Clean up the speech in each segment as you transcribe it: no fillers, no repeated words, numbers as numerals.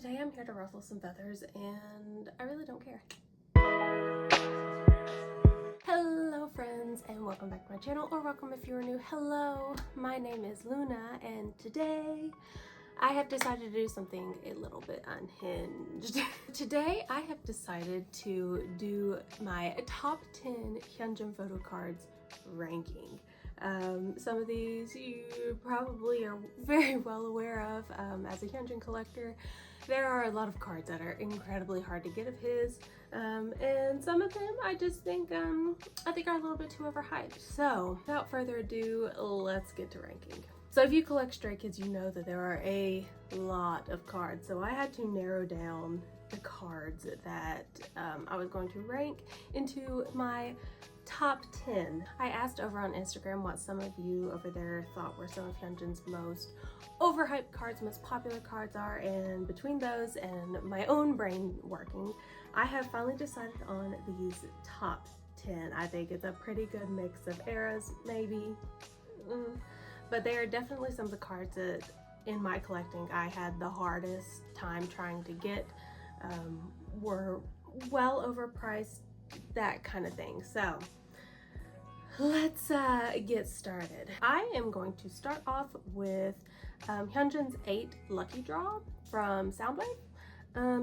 today I'm here to ruffle some feathers and I really don't care. Hello friends and welcome back to my channel, or welcome if you're new. Hello, my name is Luna and today I have decided to do something a little bit unhinged. Today I have decided to do my top 10 Hyunjin Photocards ranking. Some of these you probably are very well aware of as a Hyunjin collector. There are a lot of cards that are incredibly hard to get of his, and some of them I just think are a little bit too overhyped. So without further ado, let's get to ranking. So if you collect Stray Kids, you know that there are a lot of cards. So I had to narrow down the cards that I was going to rank into my top 10. I asked over on Instagram what some of you over there thought were some of Hyunjin's most overhyped cards, most popular cards are, and between those and my own brain working, I have finally decided on these top 10. I think it's a pretty good mix of eras, maybe. But they are definitely some of the cards that in my collecting I had the hardest time trying to get, were well overpriced, that kind of thing. So let's get started. I am going to start off with Hyunjin's 8 Lucky Draw from Soundwave.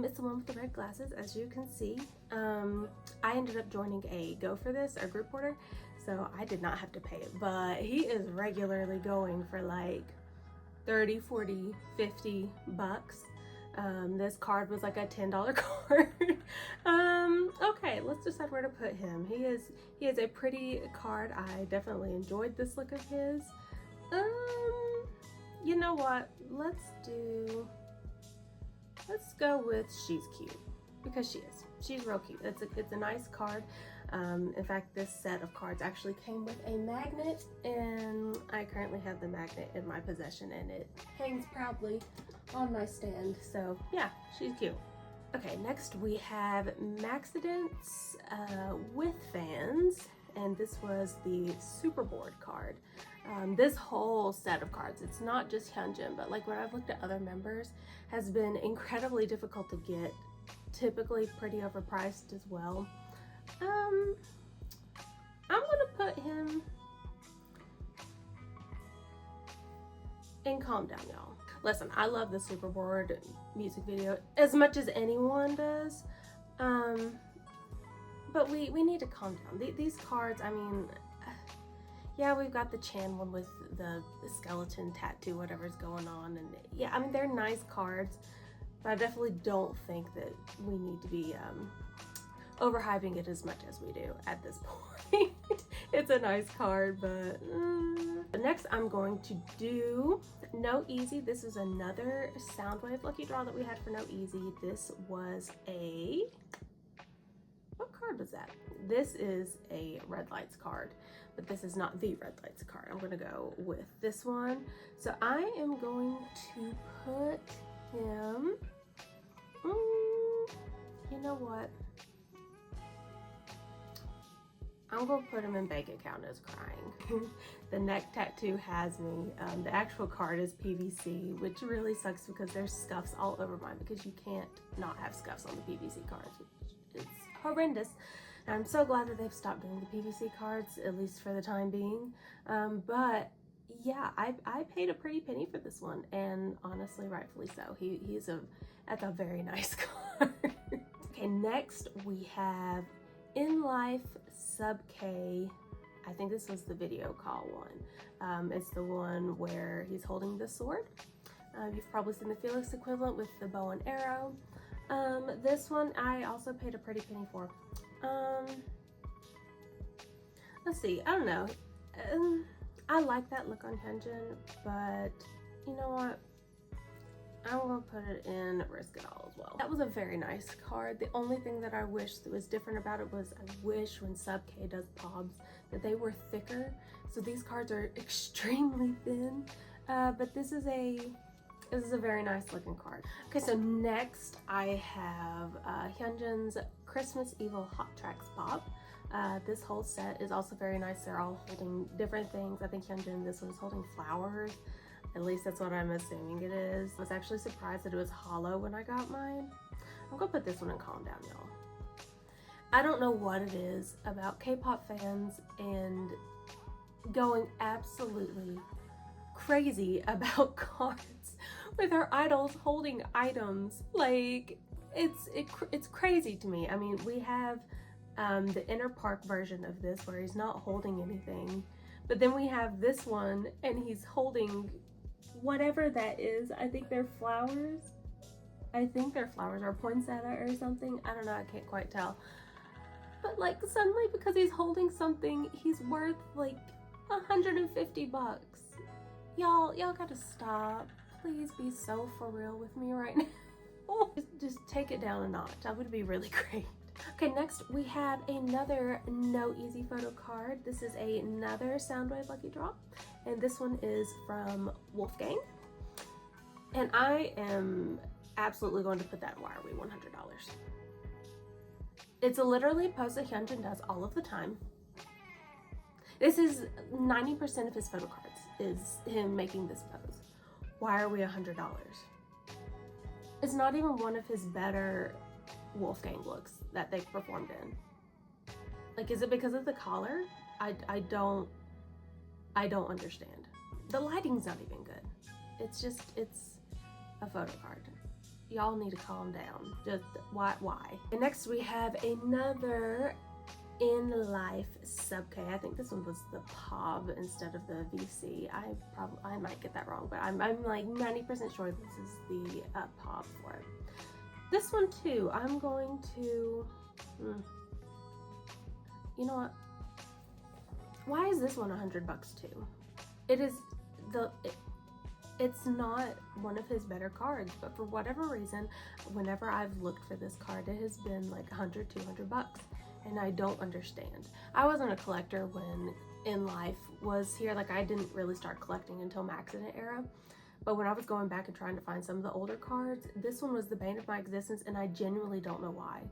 It's the one with the red glasses, as you can see. I ended up joining a Go for this, a group order, so I did not have to pay it, but he is regularly going for like 30, 40, 50 bucks. This card was like a $10 card. Okay, let's decide where to put him. He is a pretty card. I definitely enjoyed this look of his. You know what? Let's go with she's cute, because she is. She's real cute. It's a nice card. In fact, this set of cards actually came with a magnet, and I currently have the magnet in my possession, and it hangs proudly on my stand. So yeah, she's cute. Okay, next we have Maxidents with fans, and this was the Super Board card. This whole set of cards, it's not just Hyunjin, but like when I've looked at other members, has been incredibly difficult to get, typically pretty overpriced as well. I'm gonna put him in Calm Down, y'all. Listen, I love the Super Board music video as much as anyone does, but we need to calm down. These cards, I mean, yeah, we've got the Chan one with the skeleton tattoo, whatever's going on, and yeah, I mean, they're nice cards, but I definitely don't think that we need to be overhyping it as much as we do at this point. It's a nice card, but next I'm going to do No Easy. This is another Soundwave Lucky Draw that we had for No Easy. This was a, what card was that? This is a Red Lights card, but this is not the Red Lights card. I'm gonna go with this one. So I am going to put him, you know what? I'm gonna put him in Bank Account as Crying. The neck tattoo has me. The actual card is PVC, which really sucks because there's scuffs all over mine, because you can't not have scuffs on the PVC cards, which is horrendous. And I'm so glad that they've stopped doing the PVC cards, at least for the time being. But yeah, I paid a pretty penny for this one, and honestly, rightfully so. That's a very nice card. Okay, next we have In Life Sub K. I think this was the video call one. It's the one where he's holding the sword. You've probably seen the Felix equivalent with the bow and arrow. This one I also paid a pretty penny for. Let's see, I don't know. I like that look on Hyunjin, but you know what? I'm gonna put it in Risk It All as well. That was a very nice card. The only thing that I wish that was different about it was I wish when Sub K does pobs that they were thicker. So these cards are extremely thin, but this is a very nice looking card. Okay, so next I have Hyunjin's Christmas Evil Hot Tracks Pop. This whole set is also very nice. They're all holding different things. I think Hyunjin, this one's holding flowers. At least that's what I'm assuming it is. I was actually surprised that it was hollow when I got mine. I'm gonna put this one in calm down, y'all. I don't know what it is about K-pop fans and going absolutely crazy about cards with our idols holding items. Like, it's crazy to me. I mean, we have the Inner Park version of this where he's not holding anything, but then we have this one and he's holding whatever that is. I think they're flowers. I think they're flowers or poinsettia or something. I don't know, I can't quite tell. But like, suddenly because he's holding something, he's worth like 150 bucks. Y'all gotta stop. Please be so for real with me right now. just take it down a notch. That would be really great. Okay, next we have another No Easy Photo card. This is another Soundwave Lucky Draw, and this one is from Wolfgang. And I am absolutely going to put that in Why Are We $100. It's literally a pose that Hyunjin does all of the time. This is 90% of his photo cards is him making this pose. Why are we $100? It's not even one of his better Wolfgang looks that they've performed in. Like, is it because of the collar? I don't understand. The lighting's not even good. It's a photo card. Y'all need to calm down. Just why? And next we have another In Life sub K. I think this one was the POB instead of the VC. I might get that wrong, but I'm like 90% sure this is the POB for it. This one too, I'm going to, you know what? Why is this one $100 too? It's not one of his better cards, but for whatever reason, whenever I've looked for this card, it has been like 100, 200 bucks, and I don't understand. I wasn't a collector when In Life was here. Like, I didn't really start collecting until Maxident era, but when I was going back and trying to find some of the older cards, this one was the bane of my existence, and I genuinely don't know why.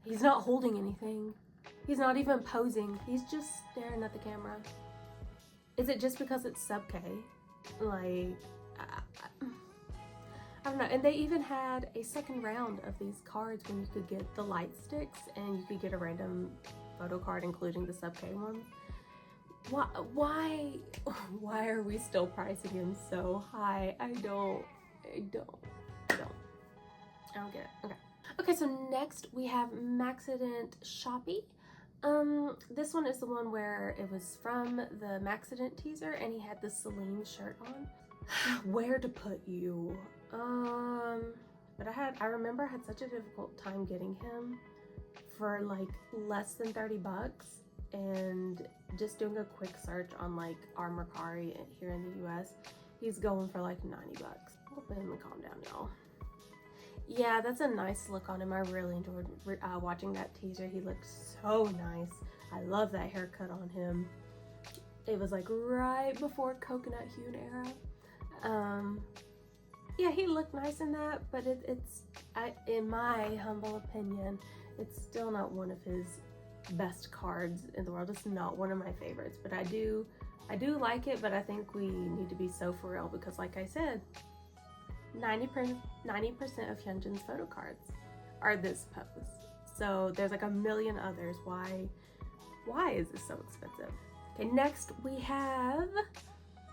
He's not holding anything. He's not even posing. He's just staring at the camera. Is it just because it's sub K? Like, I don't know. And they even had a second round of these cards when you could get the light sticks and you could get a random photo card including the sub K ones. Why are we still pricing him so high? I don't get it. Okay, so next we have Maxident Shoppy. This one is the one where it was from the Maxident teaser and he had the Celine shirt on. Where to put you? But I remember I had such a difficult time getting him for like less than 30 bucks, and just doing a quick search on like our Mercari here in the US, he's going for like 90 bucks. I'll put him and calm down, y'all. Yeah, that's a nice look on him. I really enjoyed watching that teaser. He looked so nice. I love that haircut on him. It was like right before Coconut Hue era. Yeah, he looked nice in that, but in my humble opinion, it's still not one of his best cards in the world. It's not one of my favorites, but I do like it, but I think we need to be so for real because, like I said, 90% of Hyunjin's photo cards are this pose. So there's like a million others. Why is this so expensive? Okay, next we have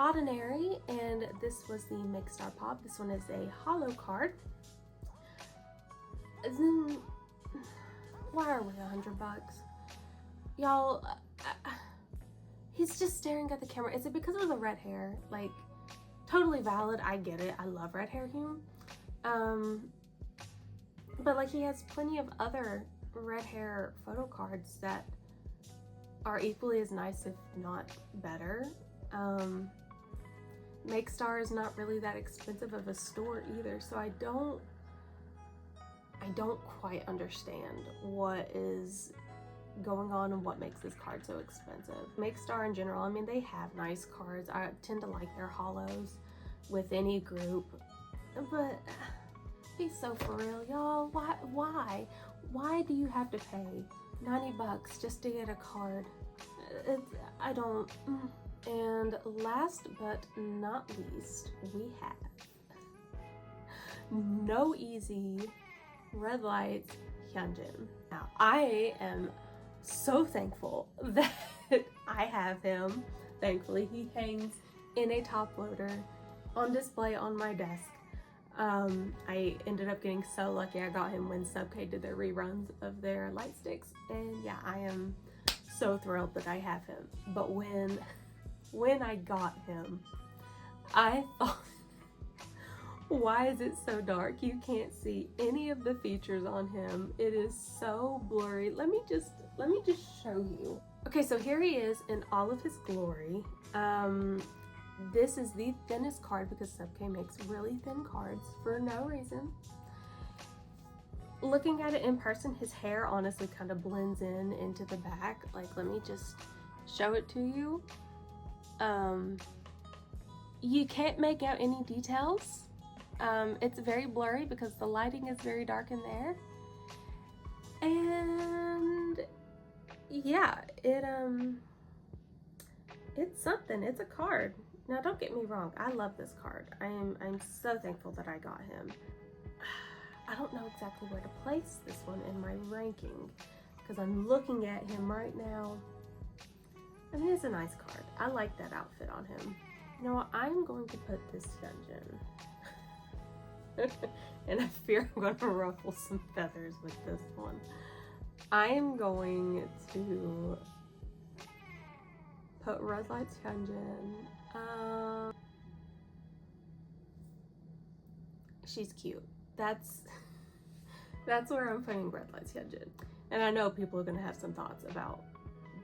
Ordinary, and this was the Make Star Pop. This one is a hollow card. Then why are we $100 bucks? Y'all, he's just staring at the camera. Is it because of the red hair? Like, totally valid, I get it. I love red hair hue. But like, he has plenty of other red hair photo cards that are equally as nice, if not better. Make Star is not really that expensive of a store either, so I don't quite understand what is going on and what makes this card so expensive. Make Star in general, I mean, they have nice cards. I tend to like their hollows with any group, but be so for real, y'all. Why do you have to pay 90 bucks just to get a card? And last but not least, we have No Easy Red Lights Hyunjin. Now, I am so thankful that I have him. Thankfully, he hangs in a top loader on display on my desk. I ended up getting so lucky. I got him when Sub-K did their reruns of their light sticks, and yeah, I am so thrilled that I have him. But when I got him, I thought, why is it so dark? You can't see any of the features on him. It is so blurry. Let me just show you. Okay, so here he is in all of his glory. This is the thinnest card because Sub-K makes really thin cards for no reason. Looking at it in person, his hair honestly kind of blends into the back. Like, let me just show it to you. You can't make out any details. It's very blurry because the lighting is very dark in there. And yeah, it's something. It's a card. Now, don't get me wrong. I love this card. I'm so thankful that I got him. I don't know exactly where to place this one in my ranking because I'm looking at him right now. I mean, it's a nice card. I like that outfit on him. You know what? I'm going to put this Hyunjin. And I fear I'm going to ruffle some feathers with this one. I am going to put Red Lights Hyunjin. She's cute. That's where I'm putting Red Lights Hyunjin. And I know people are going to have some thoughts about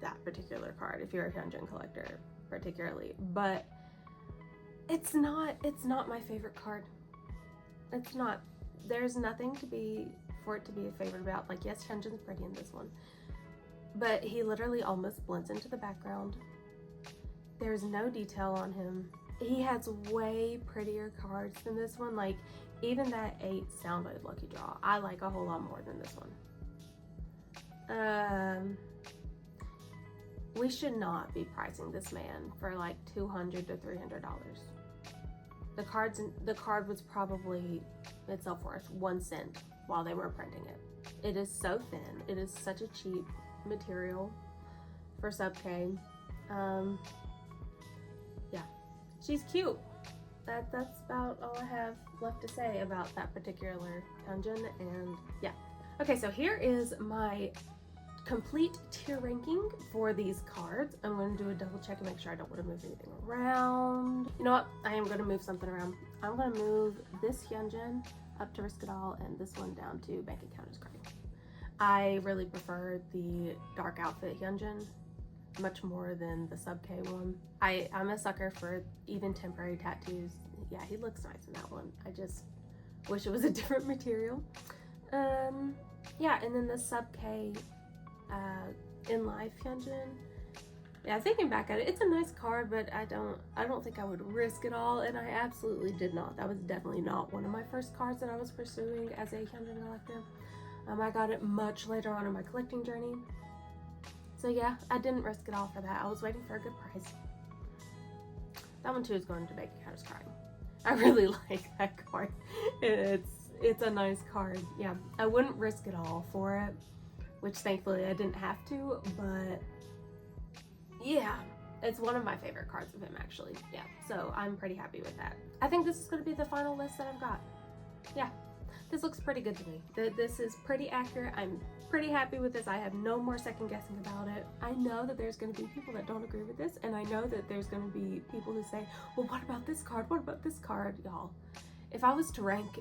that particular card if you're a Hyunjin collector particularly, but it's not my favorite card. It's not. There's nothing for it to be a favorite about. Like, yes, Hyunjin's pretty in this one, but he literally almost blends into the background. There's no detail on him. He has way prettier cards than this one. Like, even that 8 Soundwave Lucky Draw, I like a whole lot more than this one. We should not be pricing this man for like $200 to $300. The card was probably itself worth 1 cent while they were printing it. It is so thin. It is such a cheap material for Sub-K. Yeah, she's cute. That's about all I have left to say about that particular Hyunjin, and yeah. Okay, so here is my complete tier ranking for these cards. I'm going to do a double check and make sure I don't want to move anything around. You know what? I am going to move something around. I'm going to move this Hyunjin up to Risk It All and this one down to Bank Account is Crying. I really prefer the dark outfit Hyunjin much more than the Sub-K one. I'm a sucker for even temporary tattoos. Yeah, he looks nice in that one. I just wish it was a different material. Yeah, and then the Sub-K In Life Hyunjin. Yeah, thinking back at it, it's a nice card, but I don't think I would risk it all, and I absolutely did not. That was definitely not one of my first cards that I was pursuing as a Hyunjin collector. I got it much later on in my collecting journey. So yeah, I didn't risk it all for that. I was waiting for a good price. That one too is going to Bank Account is Crying. I really like that card. It's a nice card. Yeah, I wouldn't risk it all for it, which thankfully I didn't have to, but yeah, it's one of my favorite cards of him actually. Yeah, so I'm pretty happy with that. I think this is going to be the final list that I've got. Yeah, this looks pretty good to me. This is pretty accurate. I'm pretty happy with this. I have no more second guessing about it. I know that there's going to be people that don't agree with this, and I know that there's going to be people who say, well, what about this card? What about this card? Y'all, if I was to rank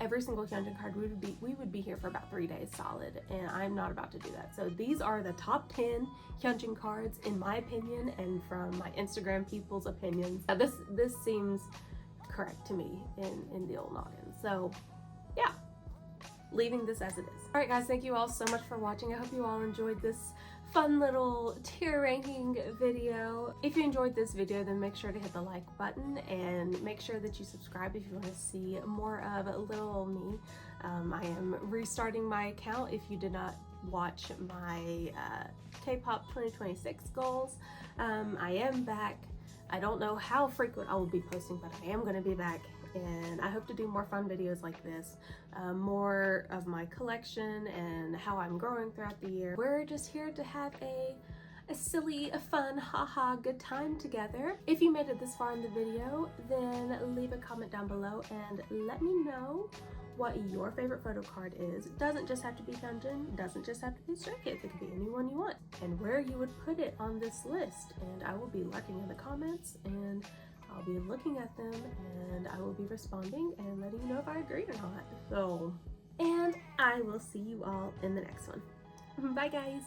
every single Hyunjin card, we would be here for about 3 days solid, and I'm not about to do that. So these are the top 10 Hyunjin cards in my opinion, and from my Instagram people's opinions. This seems correct to me in the old noggin. So yeah, leaving this as it is. All right guys, thank you all so much for watching. I hope you all enjoyed this fun little tier ranking video. If you enjoyed this video, then make sure to hit the like button and make sure that you subscribe if you want to see more of little old me. I am restarting my account if you did not watch my K-pop 2026 goals. I am back. I don't know how frequent I will be posting, but I am going to be back, and I hope to do more fun videos like this, more of my collection and how I'm growing throughout the year. We're just here to have a silly, a fun, haha, good time together. If you made it this far in the video, then leave a comment down below and let me know what your favorite photo card is. It doesn't just have to be Hyunjin, doesn't just have to be Stray Kids, it could be anyone you want, and where you would put it on this list. And I will be lurking in the comments, and I'll be looking at them, and I will be responding and letting you know if I agree or not. So, and I will see you all in the next one. Bye guys!